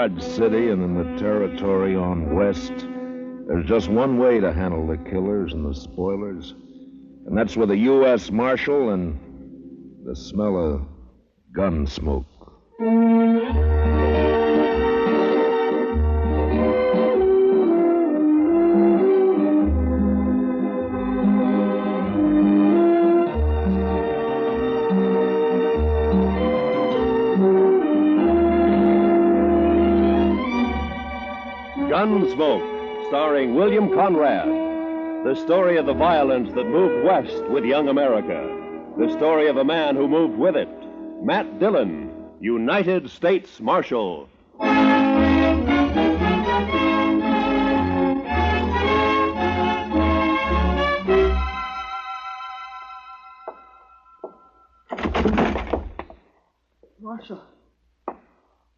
Dodge City and in the territory on west, there's just one way to handle the killers and the spoilers. And that's with a U.S. Marshal and the smell of gun smoke. Gunsmoke, starring William Conrad. The story of the violence that moved west with young America. The story of a man who moved with it. Matt Dillon, United States Marshal.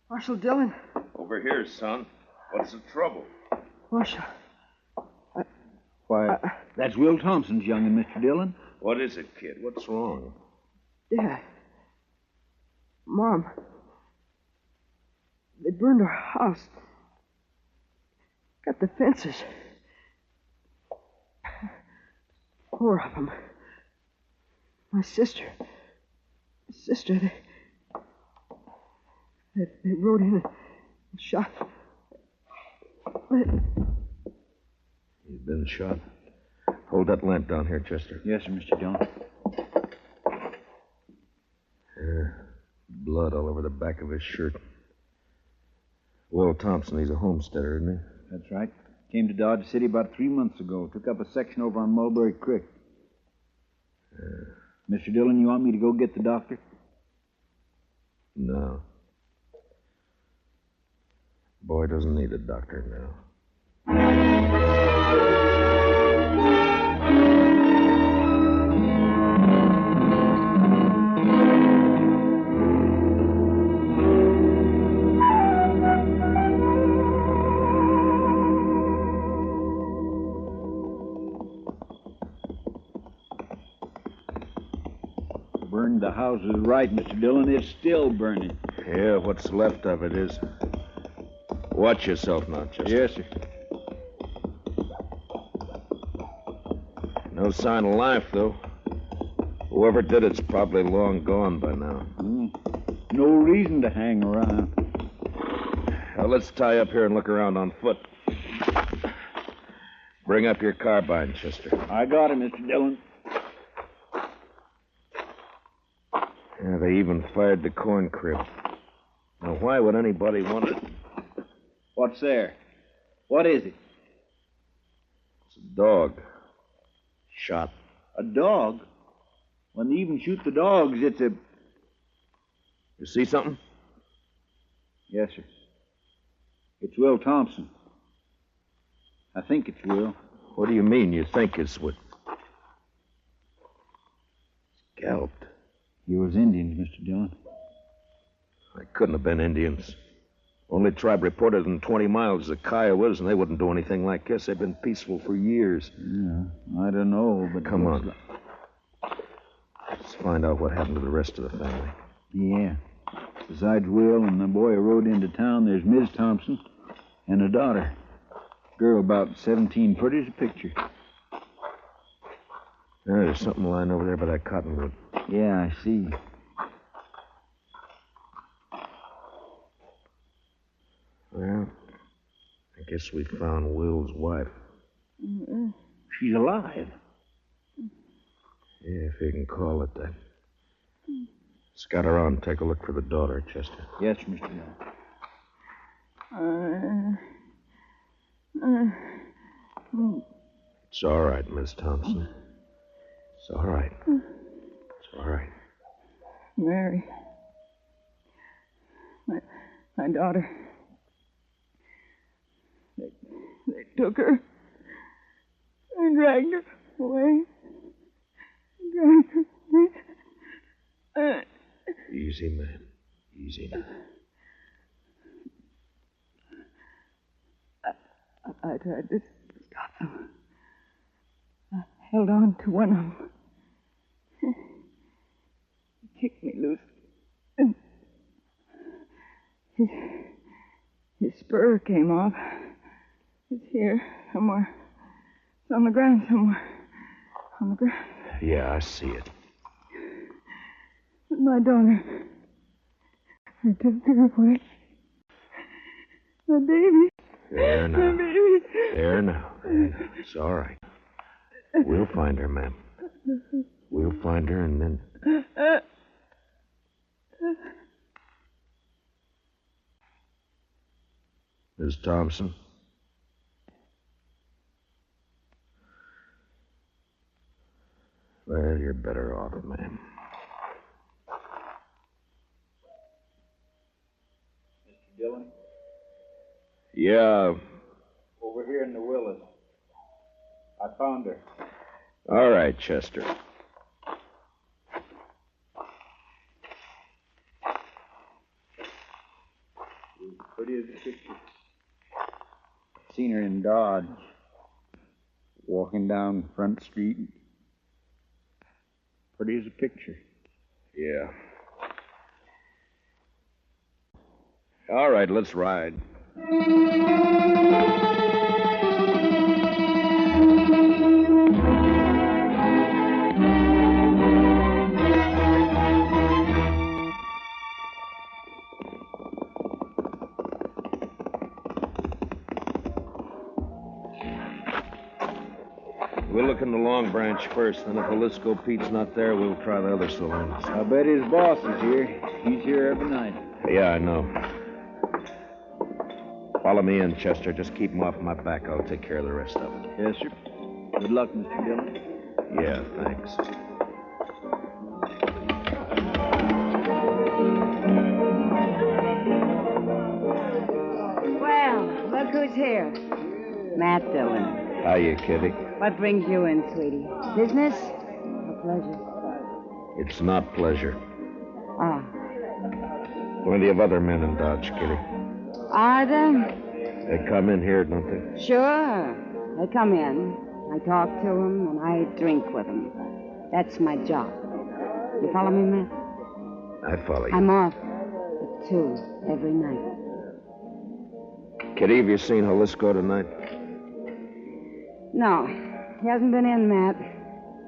Marshal Dillon. Over here, son. What's the trouble? Marshal. Why, that's Will Thompson's young'un, Mr. Dillon. What is it, kid? What's wrong? Dad. Mom. They burned our house. Got the fences. 4 of them. My sister. They rode in and shot. You've been shot. Hold that lamp down here, Chester. Yes, sir, Mr. Dillon. Blood all over the back of his shirt. Will Thompson, he's a homesteader, isn't he? That's right. Came to Dodge City about 3 months ago. Took up a section over on Mulberry Creek. Mr. Dillon, you want me to go get the doctor? No. Boy doesn't need a doctor now. Burned the house is right, Mr. Dillon. It's still burning. Yeah, what's left of it is. Watch yourself now, Chester. Yes, sir. No sign of life, though. Whoever did it's probably long gone by now. No reason to hang around. Well, let's tie up here and look around on foot. Bring up your carbine, Chester. I got it, Mr. Dillon. Yeah, they even fired the corn crib. Now, why would anybody want it? What's there? What is it? It's a dog. Shot. A dog? When they even shoot the dogs, it's a... You see something? Yes, sir. It's Will Thompson. I think it's Will. What do you mean you think it's what? Scalped. You was Indians, Mr. Dillon. They couldn't have been Indians. Only tribe reported in 20 miles is the Kiowas, and they wouldn't do anything like this. They've been peaceful for years. Yeah, I don't know, but... Come on. Let's find out what happened to the rest of the family. Yeah. Besides Will and the boy who rode into town, there's Ms. Thompson and a daughter. Girl about 17, pretty as a picture. There's something lying over there by that cottonwood. Yeah, I see. Well, I guess we found Will's wife. She's alive. Yeah, if you can call it that. Scout around and take a look for the daughter, Chester. Yes, Mr. Dillon. It's all right, Miss Thompson. It's all right. It's all right. Mary. My daughter. They took her and dragged her away. Dragged her away. Easy, man. Easy now. I tried to stop them. I held on to one of them. He kicked me loose. And his spur came off. It's here, somewhere. It's on the ground somewhere. On the ground. Yeah, I see it. But my daughter. I took her away. My baby. There now. My baby. There now. It's all right. We'll find her, ma'am. We'll find her and then... Miss Thompson? Well, you're better off, ma'am. Mr. Dillon? Yeah. Over here in the Willis. I found her. All right, Chester. Pretty as a picture. Seen her in Dodge. Walking down Front Street. Pretty as a picture. Yeah. All right, let's ride. We'll look in the Long Branch first, then if Jaliscoe Pete's not there, we'll try the other saloons. I bet his boss is here. He's here every night. Yeah, I know. Follow me in, Chester. Just keep him off my back. I'll take care of the rest of it. Yes, sir. Good luck, Mr. Dillon. Yeah, thanks. Well, look who's here. Matt Dillon. Hiya, Kitty. What brings you in, sweetie? Business or pleasure? It's not pleasure. Ah. Plenty of other men in Dodge, Kitty. Are there? They come in here, don't they? Sure. They come in. I talk to them, and I drink with them. That's my job. You follow me, Matt? I follow you. I'm off at 2 every night. Kitty, have you seen Jaliscoe tonight? No, he hasn't been in, Matt.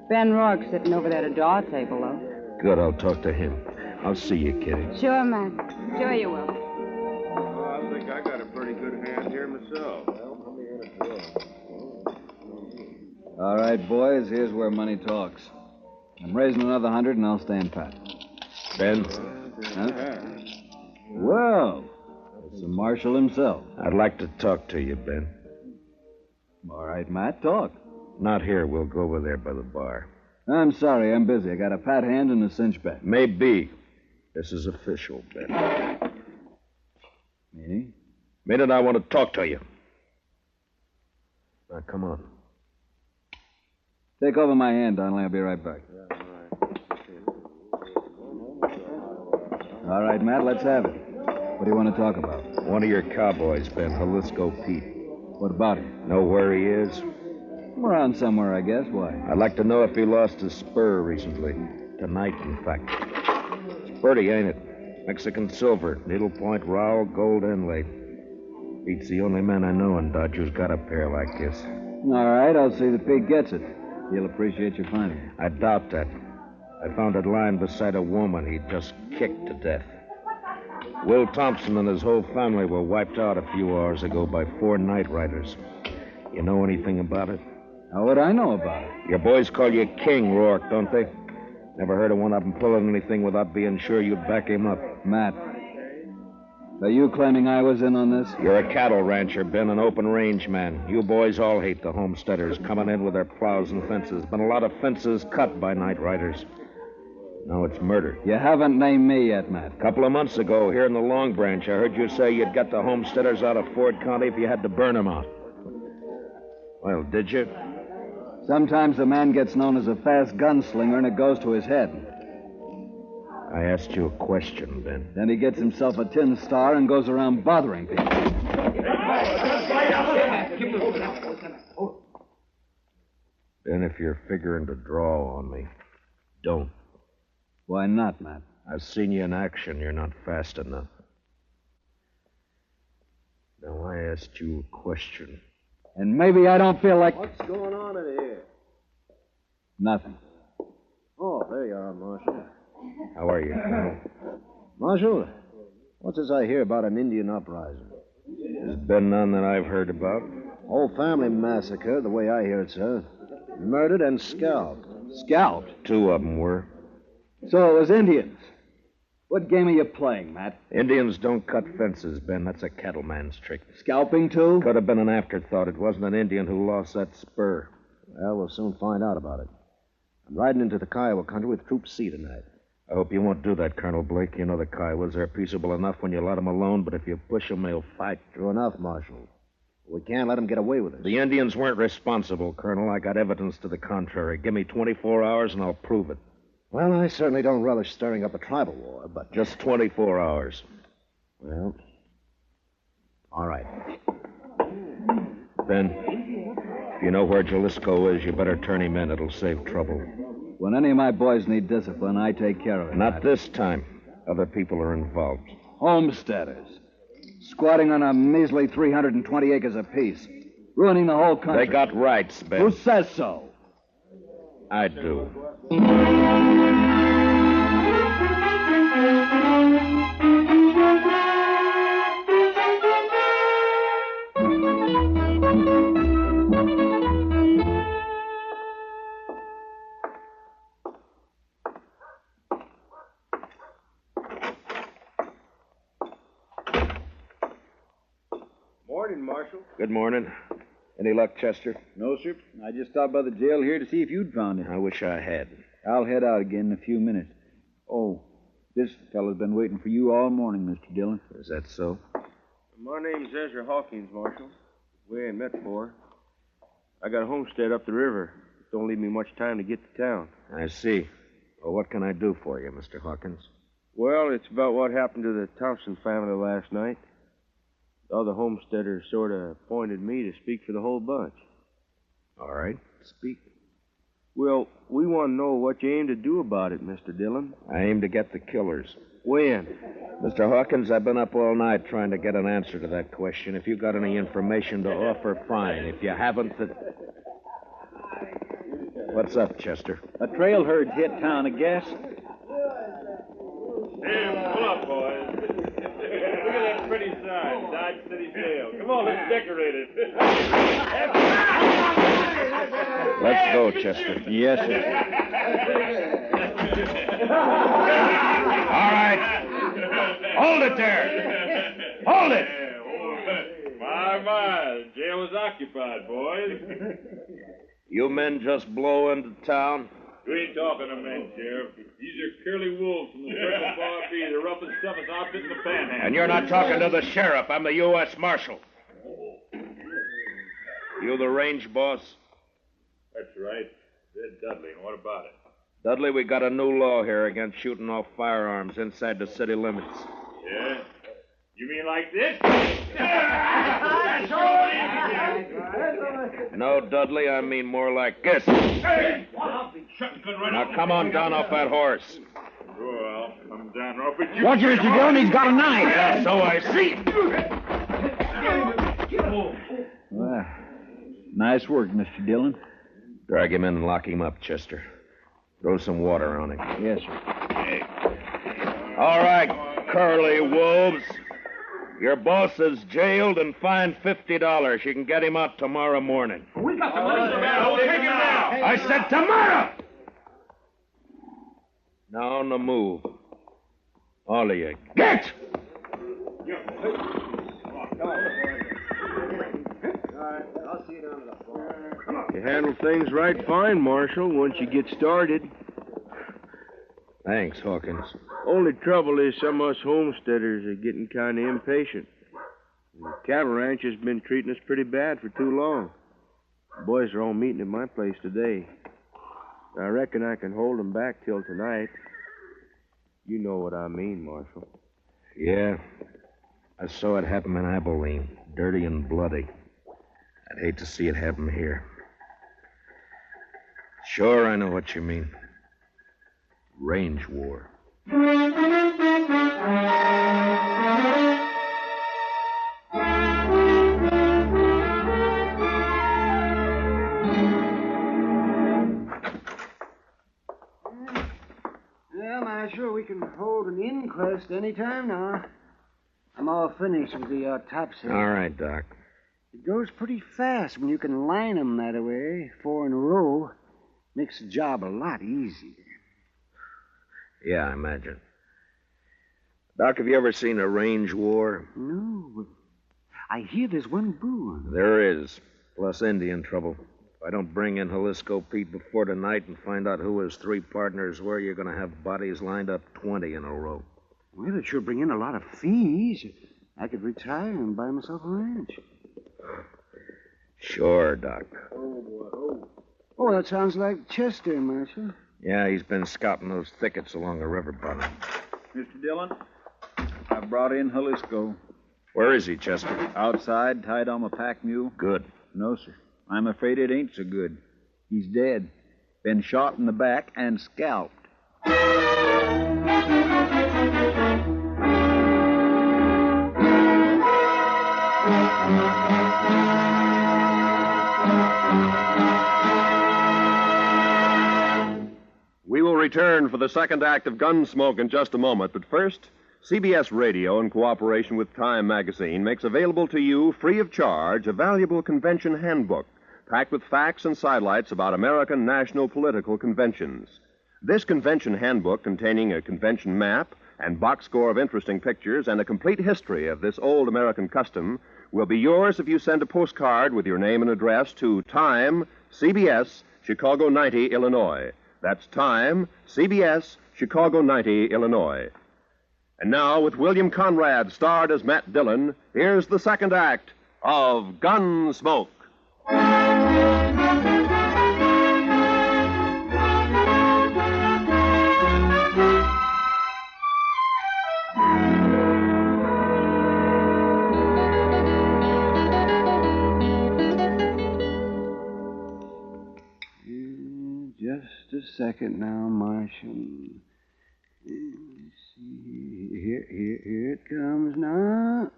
Ben Rourke's sitting over there at a draw table, though. Good, I'll talk to him. I'll see you, Kitty. Sure, Matt. Sure you will. Well, I think I got a pretty good hand here myself. All right, boys, here's where money talks. I'm raising another 100 and I'll stand pat. Ben, Huh? Well, it's the marshal himself. I'd like to talk to you, Ben. All right, Matt, talk. Not here. We'll go over there by the bar. I'm sorry, I'm busy. I got a pat hand and a cinch bet. Maybe. This is official, Ben. Meaning? Minute, I want to talk to you. Now, come on. Take over my hand, Donnelly. I'll be right back. All right, Matt, let's have it. What do you want to talk about? One of your cowboys, Ben, Jaliscoe Pete. What about him? Know where he is? Around somewhere, I guess. Why? I'd like to know if he lost his spur recently. Tonight, in fact. It's pretty, ain't it? Mexican silver, needlepoint rowel, gold inlay. Pete's the only man I know in Dodge who's got a pair like this. All right, I'll see that Pete gets it. He'll appreciate your finding it. I doubt that. I found it lying beside a woman he'd just kicked to death. Will Thompson and his whole family were wiped out a few hours ago by 4 night riders. You know anything about it? How would I know about it? Your boys call you King, Rourke, don't they? Never heard of one of them pulling anything without being sure you'd back him up. Matt, are you claiming I was in on this? You're a cattle rancher, Ben, an open range man. You boys all hate the homesteaders coming in with their plows and fences. Been a lot of fences cut by night riders. Now it's murder. You haven't named me yet, Matt. A couple of months ago, here in the Long Branch, I heard you say you'd get the homesteaders out of Ford County if you had to burn them out. Well, did you? Sometimes a man gets known as a fast gunslinger and it goes to his head. I asked you a question, Ben. Then he gets himself a tin star and goes around bothering people. Ben, if you're figuring to draw on me, don't. Why not, Matt? I've seen you in action. You're not fast enough. Now, I asked you a question. And maybe I don't feel like... What's going on in here? Nothing. Oh, there you are, Marshal. How are you, Colonel? Marshal, what's this I hear about an Indian uprising? There's been none that I've heard about. Whole family massacre, the way I hear it, sir. Murdered and scalped. Scalped? 2 of them were. So it was Indians. What game are you playing, Matt? Indians don't cut fences, Ben. That's a cattleman's trick. Scalping, too? Could have been an afterthought. It wasn't an Indian who lost that spur. Well, we'll soon find out about it. I'm riding into the Kiowa country with Troop C tonight. I hope you won't do that, Colonel Blake. You know the Kiowas are peaceable enough when you let them alone, but if you push them, they'll fight. True enough, Marshal. We can't let them get away with it. The Indians weren't responsible, Colonel. I got evidence to the contrary. Give me 24 hours and I'll prove it. Well, I certainly don't relish stirring up a tribal war, but... Just 24 hours. Well, all right. Ben, if you know where Jaliscoe is, you better turn him in. It'll save trouble. When any of my boys need discipline, I take care of it. Not this time. Other people are involved. Homesteaders. Squatting on a measly 320 acres apiece. Ruining the whole country. They got rights, Ben. Who says so? I do. Morning, Marshal. Good morning. Any luck, Chester? No, sir. I just stopped by the jail here to see if you'd found it. I wish I had. I'll head out again in a few minutes. Oh, this fellow's been waiting for you all morning, Mr. Dillon. Is that so? My name's Ezra Hawkins, Marshal. We ain't met before. I got a homestead up the river. Don't leave me much time to get to town. I see. Well, what can I do for you, Mr. Hawkins? Well, it's about what happened to the Thompson family last night. The other homesteaders sort of appointed me to speak for the whole bunch. All right, speak. Well, we want to know what you aim to do about it, Mr. Dillon. I aim to get the killers. When? Mr. Hawkins, I've been up all night trying to get an answer to that question. If you got any information to offer, fine. If you haven't, then... What's up, Chester? A trail herd hit town, I guess. Hey, pull up, boys. Look at that pretty sign, Dodge City Jail. Come on, let's decorate it. Let's go, Chester. Yes, sir. All right. Hold it there. Hold it. My, the jail is occupied, boys. You men just blow into town? You ain't talking to men, Sheriff. These are curly wolves from the Circle Bar B, the roughest, toughest outfit in the Panhandle. And you're not talking to the sheriff. I'm the U.S. Marshal. You the range boss? That's right. Red Dudley, and what about it? Dudley, we got a new law here against shooting off firearms inside the city limits. Yeah? You mean like this? No, Dudley, I mean more like this. Hey! Now come on down off that horse. Sure, I'll come down off it. Watch it, Mr. Dillon. He's got a knife. Yeah, so I see. Well, nice work, Mr. Dillon. Drag him in and lock him up, Chester. Throw some water on him. Yes, sir. All right, curly wolves. Your boss is jailed and fined $50. You can get him out tomorrow morning. We got the money, man. We'll take him now. I said tomorrow! Now on the move. All of you, get! You handle things right fine, Marshal, once you get started. Thanks, Hawkins. Only trouble is some of us homesteaders are getting kind of impatient. The cattle ranch has been treating us pretty bad for too long. The boys are all meeting at my place today. I reckon I can hold them back till tonight. You know what I mean, Marshal. Yeah. I saw it happen in Abilene. Dirty and bloody. I'd hate to see it happen here. Sure, I know what you mean. Range war. Marshal. We can hold an inquest any time now. I'm all finished with the autopsy. All right, Doc. It goes pretty fast when you can line 'em that way, 4 in a row. Makes the job a lot easier. Yeah, I imagine. Doc, have you ever seen a range war? No, but I hear there's one brewing. There is, plus Indian trouble. If I don't bring in Jaliscoe Pete before tonight and find out who his 3 partners were, you're going to have bodies lined up 20 in a row. Well, it sure bring in a lot of fees. I could retire and buy myself a ranch. Sure, Doc. Oh, that sounds like Chester, Marshal. Yeah, he's been scouting those thickets along the river bottom. Mr. Dillon, I brought in Jaliscoe. Where is he, Chester? Outside, tied on a pack mule. Good. No, sir. I'm afraid it ain't so good. He's dead. Been shot in the back and scalped. We will return for the second act of Gunsmoke in just a moment, but first, CBS Radio, in cooperation with Time Magazine, makes available to you, free of charge, a valuable convention handbook packed with facts and sidelights about American national political conventions. This convention handbook, containing a convention map and box score of interesting pictures and a complete history of this old American custom, will be yours if you send a postcard with your name and address to Time, CBS, Chicago 90, Illinois. That's Time, CBS, Chicago 90, Illinois. And now, with William Conrad starred as Matt Dillon, here's the second act of Gunsmoke. Just a second now, Marshal. Let's see. Here it comes now.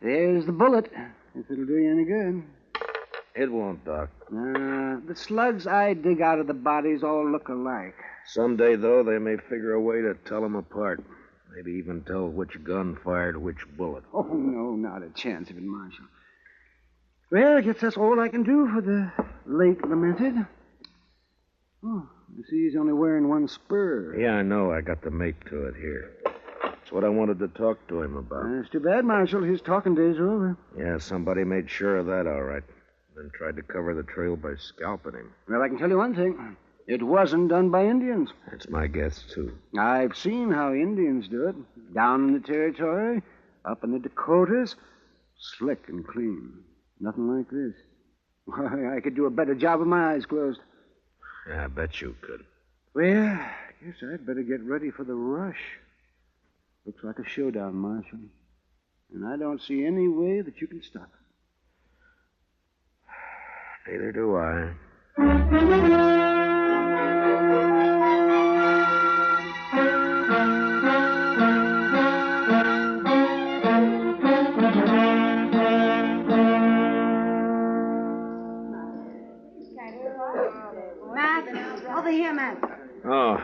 There's the bullet. If it'll do you any good. It won't, Doc. The slugs I dig out of the bodies all look alike. Someday, though, they may figure a way to tell them apart. Maybe even tell which gun fired which bullet. Oh, no, not a chance of it, Marshal. Well, I guess that's all I can do for the late lamented. Oh, I see he's only wearing one spur. Yeah, I know. I got the mate to it here. That's what I wanted to talk to him about. It's too bad, Marshal. His talking days are over. Yeah, somebody made sure of that, all right. Then tried to cover the trail by scalping him. Well, I can tell you one thing. It wasn't done by Indians. That's my guess, too. I've seen how Indians do it. Down in the territory, up in the Dakotas. Slick and clean. Nothing like this. Why, I could do a better job with my eyes closed. Yeah, I bet you could. Well, I guess I'd better get ready for the rush. Looks like a showdown, Marshal. And I don't see any way that you can stop it. Neither do I. Over here, Matt. Oh,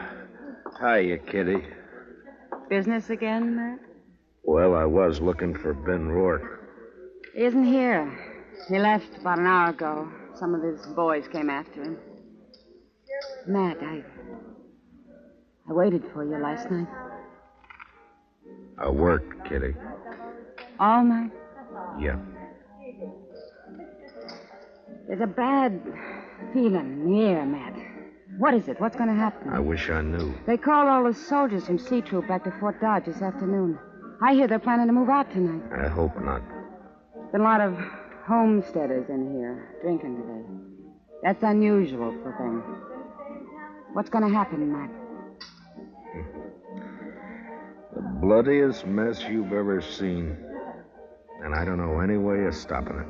hiya, Kitty. Business again, Matt? Well, I was looking for Ben Rourke. He isn't here. He left about an hour ago. Some of his boys came after him. Matt, I waited for you last night. I worked, Kitty. All night? Yeah. There's a bad feeling in the air, Matt. What is it? What's going to happen? I wish I knew. They called all the soldiers from C Troop back to Fort Dodge this afternoon. I hear they're planning to move out tonight. I hope not. Been a lot of homesteaders in here drinking today. That's unusual for them. What's going to happen, Matt? The bloodiest mess you've ever seen. And I don't know any way of stopping it.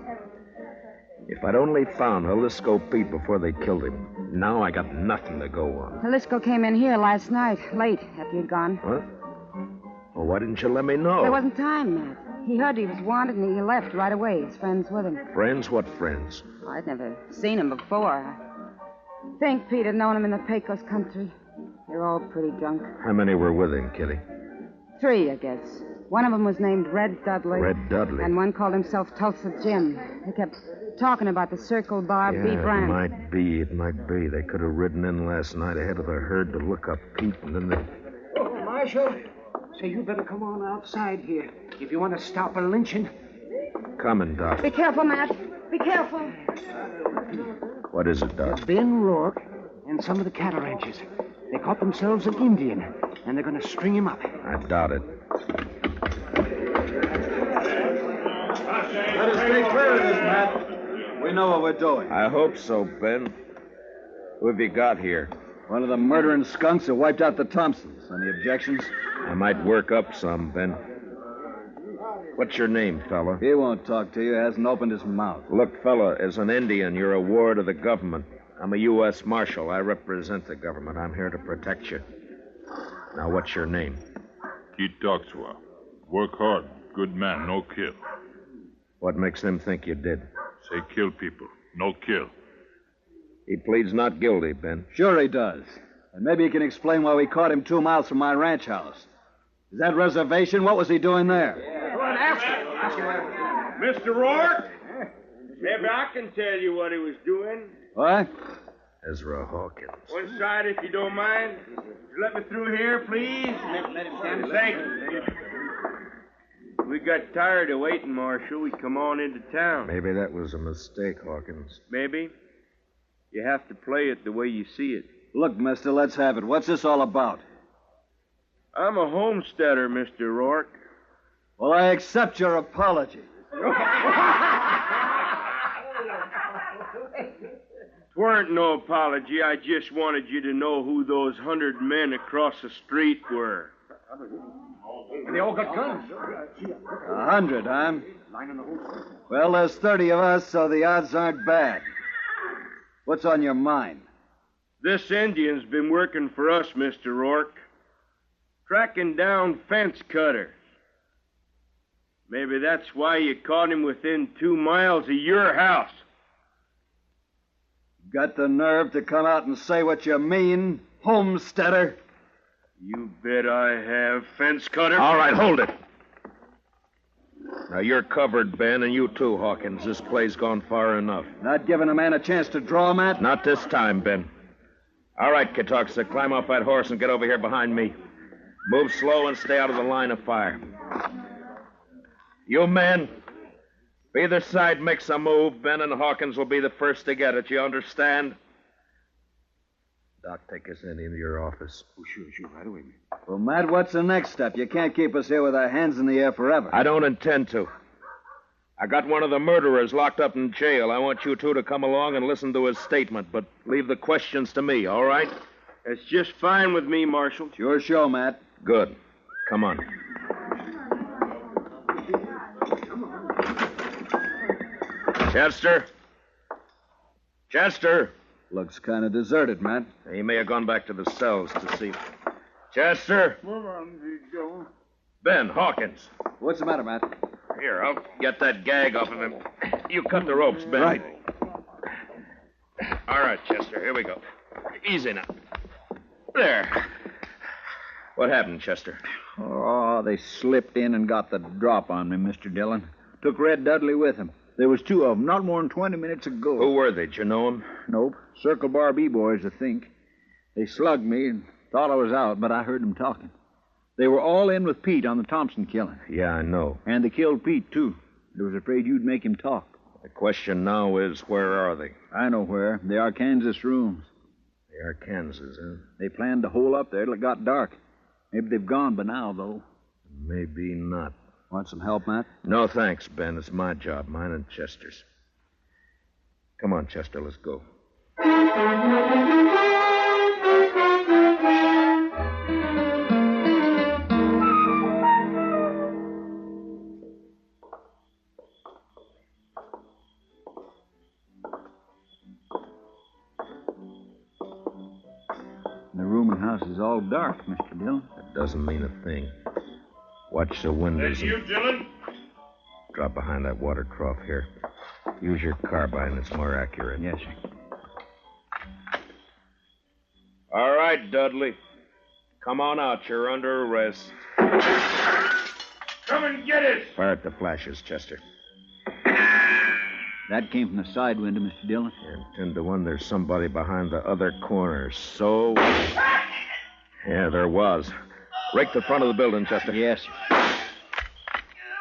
If I'd only found Jaliscoe Pete before they killed him, now I got nothing to go on. Jaliscoe came in here last night, late, after you'd gone. What? Well, why didn't you let me know? There wasn't time, Matt. He heard he was wanted, and he left right away. His friends with him. Friends? What friends? Oh, I'd never seen him before. I think Pete had known him in the Pecos country. They're all pretty drunk. How many were with him, Kitty? 3, I guess. One of them was named Red Dudley. Red Dudley? And one called himself Tulsa Jim. They kept talking about the Circle Bar B brand. It might be. They could have ridden in last night ahead of the herd to look up Pete, and then they... Oh, Marshal. Say, you better come on outside here if you want to stop a lynching. Coming, Doc. Be careful, Matt. Be careful. What is it, Doc? Ben Rourke and some of the cattle ranchers. They caught themselves an Indian, and they're going to string him up. I doubt it. Let us stay clear of this, Matt. We know what we're doing. I hope so, Ben. Who have you got here? One of the murdering skunks that wiped out the Thompsons. Any objections? I might work up some, Ben. What's your name, fella? He won't talk to you. Hasn't opened his mouth. Look, fella, as an Indian, you're a ward of the government. I'm a U.S. Marshal. I represent the government. I'm here to protect you. Now, what's your name? Keith Doxwa. Work hard. Good man, no kill. What makes them think you did? Say kill people, no kill. He pleads not guilty, Ben. Sure he does. And maybe he can explain why we caught him 2 miles from my ranch house. Is that reservation? What was he doing there? Go on, ask him. Mr. Rourke? Maybe I can tell you what he was doing. What? Ezra Hawkins. One side, if you don't mind. Let me through here, please. Let him stand. Thank you. We got tired of waiting, Marshal. We come on into town. Maybe that was a mistake, Hawkins. Maybe. You have to play it the way you see it. Look, mister, let's have it. What's this all about? I'm a homesteader, Mr. Rourke. Well, I accept your apology. Weren't no apology. I just wanted you to know who those 100 men across the street were. They all got guns. 100, huh? Well, there's 30 of us, so the odds aren't bad. What's on your mind? This Indian's been working for us, Mr. Rourke. Tracking down fence cutters. Maybe that's why you caught him within 2 miles of your house. Got the nerve to come out and say what you mean, homesteader? You bet I have, fence cutter. All right, hold it. Now, you're covered, Ben, and you too, Hawkins. This play's gone far enough. Not giving a man a chance to draw, Matt? Not this time, Ben. All right, Katoxa, climb off that horse and get over here behind me. Move slow and stay out of the line of fire. You men, if either side makes a move, Ben and Hawkins will be the first to get it. You understand? Doc, take us into your office. Oh, sure, right away, man. Well, Matt, what's the next step? You can't keep us here with our hands in the air forever. I don't intend to. I got one of the murderers locked up in jail. I want you two to come along and listen to his statement, but leave the questions to me, all right? It's just fine with me, Marshal. It's your show, Matt. Good. Come on. Chester? Chester? Looks kind of deserted, Matt. He may have gone back to the cells to see. Chester? Ben, Hawkins. What's the matter, Matt? Here, I'll get that gag off of him. You cut the ropes, Ben. Right. All right, Chester, here we go. Easy now. There. What happened, Chester? Oh, they slipped in and got the drop on me, Mr. Dillon. Took Red Dudley with him. There was 2 of them, not more than 20 minutes ago. Who were they? Did you know them? Nope. Circle Bar B boys, I think. They slugged me and thought I was out, but I heard them talking. They were all in with Pete on the Thompson killing. Yeah, I know. And they killed Pete, too. They was afraid you'd make him talk. The question now is, where are they? I know where. The Arkansas rooms. The Arkansas, huh? They planned to hole up there till it got dark. Maybe they've gone by now, though. Maybe not. Want some help, Matt? No, thanks, Ben. It's my job, mine and Chester's. Come on, Chester, let's go. The rooming house is all dark, Mr. Dillon. That doesn't mean a thing. Watch the windows. That you, Dillon? Drop behind that water trough here. Use your carbine. It's more accurate. Yes, sir. All right, Dudley. Come on out. You're under arrest. Come and get it! Fire at the flashes, Chester. That came from the side window, Mr. Dillon. And 10 to 1, there's somebody behind the other corner. So... Yeah, there was. Rake the front of the building, Chester. Yes, sir.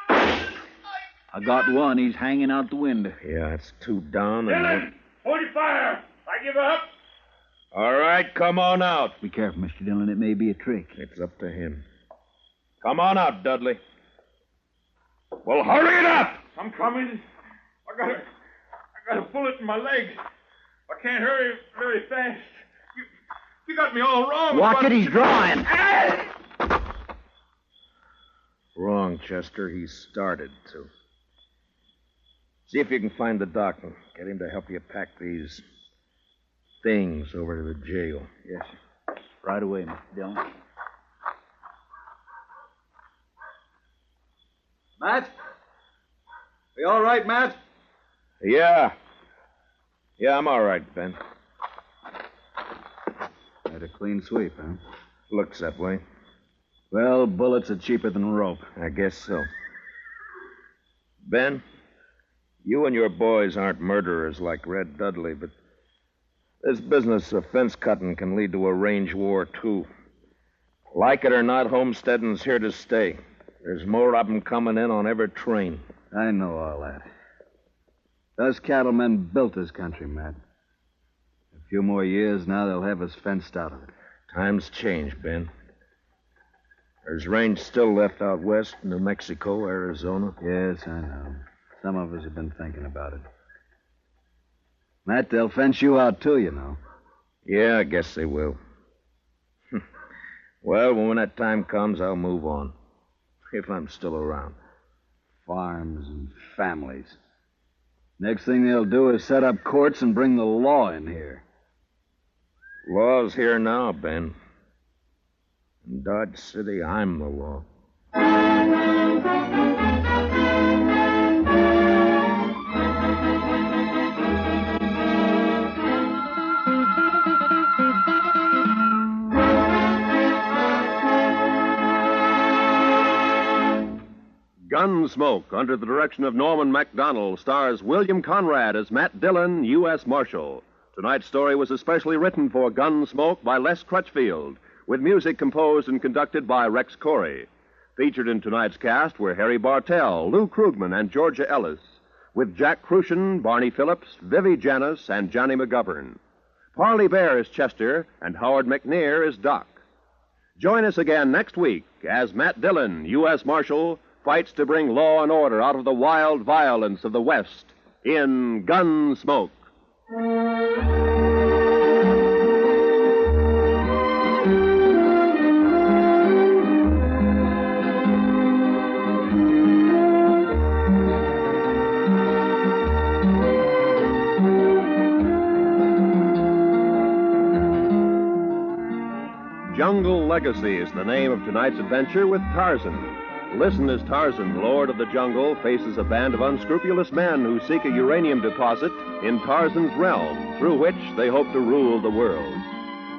I got one. He's hanging out the window. Yeah, it's 2 down. Dillon! Hold your fire! I give up! All right, come on out. Be careful, Mr. Dillon. It may be a trick. It's up to him. Come on out, Dudley. Well, hurry it up! I'm coming. I got a bullet in my leg. I can't hurry very fast. You got me all wrong. Watch it, he's drawing. Wrong, Chester. He started to. See if you can find the doc and get him to help you pack these things over to the jail. Yes, sir. Right away, Mr. Dillon. Matt? Are you all right, Matt? Yeah. Yeah, I'm all right, Ben. Had a clean sweep, huh? Looks that way. Well, bullets are cheaper than rope. I guess so. Ben, you and your boys aren't murderers like Red Dudley, but this business of fence cutting can lead to a range war, too. Like it or not, homesteading's here to stay. There's more of them coming in on every train. I know all that. Those cattlemen built this country, Matt. A few more years, now they'll have us fenced out of it. Times change, Ben. There's range still left out west, New Mexico, Arizona. Yes, I know. Some of us have been thinking about it. Matt, they'll fence you out, too, you know. Yeah, I guess they will. Well, when that time comes, I'll move on. If I'm still around. Farms and families. Next thing they'll do is set up courts and bring the law in here. Law's here now, Ben. In Dodge City, I'm the law. Gunsmoke, under the direction of Norman MacDonald, stars William Conrad as Matt Dillon, U.S. Marshal. Tonight's story was especially written for Gunsmoke by Les Crutchfield, with music composed and conducted by Rex Corey. Featured in tonight's cast were Harry Bartell, Lou Krugman, and Georgia Ellis, with Jack Crucian, Barney Phillips, Vivi Janis, and Johnny McGovern. Parley Bear is Chester, and Howard McNear is Doc. Join us again next week as Matt Dillon, U.S. Marshal, fights to bring law and order out of the wild violence of the West in Gunsmoke. Jungle Legacy is the name of tonight's adventure with Tarzan. Listen as Tarzan, Lord of the Jungle, faces a band of unscrupulous men who seek a uranium deposit in Tarzan's realm, through which they hope to rule the world.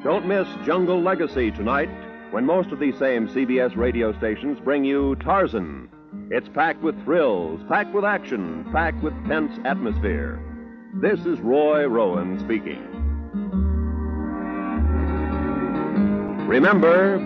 Don't miss Jungle Legacy tonight, when most of these same CBS radio stations bring you Tarzan. It's packed with thrills, packed with action, packed with tense atmosphere. This is Roy Rowan speaking. Remember...